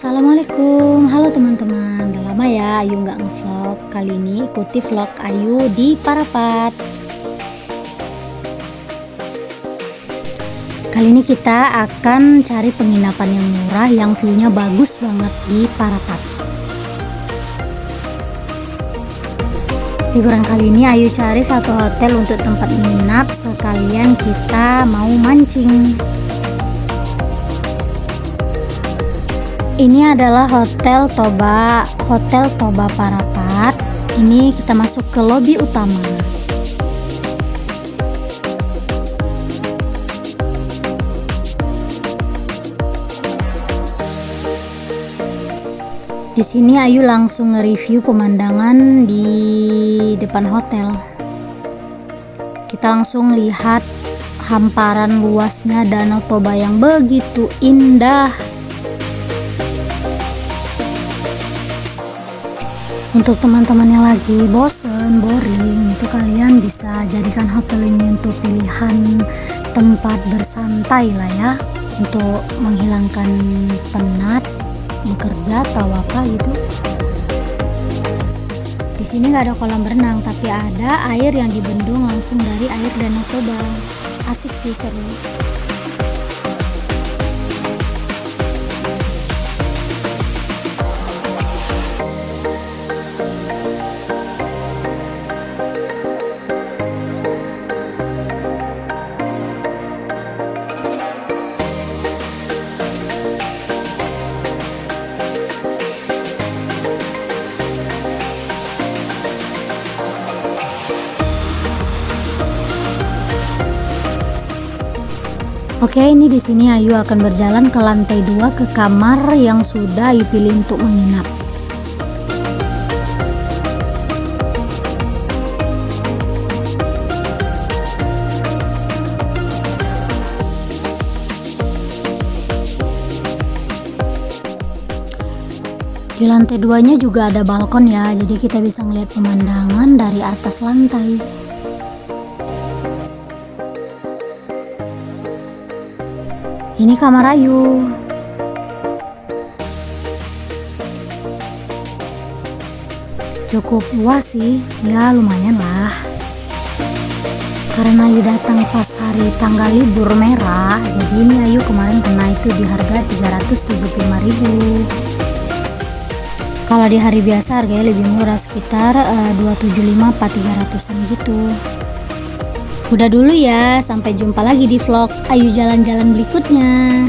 Assalamualaikum, halo teman-teman. Udah lama ya Ayu nggak ngevlog. Kali ini ikuti vlog Ayu di Parapat. Kali ini kita akan cari penginapan yang murah yang view-nya bagus banget di Parapat. Liburan kali ini Ayu cari satu hotel untuk tempat menginap, sekalian kita mau mancing. Ini adalah Hotel Toba Parapat. Ini kita masuk ke lobi utama. Di sini Ayu langsung nge-review pemandangan di depan hotel. Kita langsung lihat hamparan luasnya Danau Toba yang begitu indah. Untuk teman-teman yang lagi bosen, boring, itu kalian bisa jadikan hotel ini untuk pilihan tempat bersantai lah ya, untuk menghilangkan penat bekerja atau apa gitu. Di sini nggak ada kolam berenang, tapi ada air yang dibendung langsung dari air Danau Toba. Asik sih, seru. Oke, ini di sini Ayu akan berjalan ke lantai 2 ke kamar yang sudah Ayu pilih untuk menginap. Di lantai 2-nya juga ada balkon ya, jadi kita bisa ngeliat pemandangan dari atas lantai. Ini kamar Ayu. Cukup luas sih, ya lumayan lah. Karena Ayu datang pas hari tanggal libur merah, jadi ini Ayu kemarin kena itu di harga 375.000. Kalau di hari biasa harganya lebih murah, sekitar 275-300an gitu. Udah dulu ya, sampai jumpa lagi di vlog Ayu jalan-jalan berikutnya.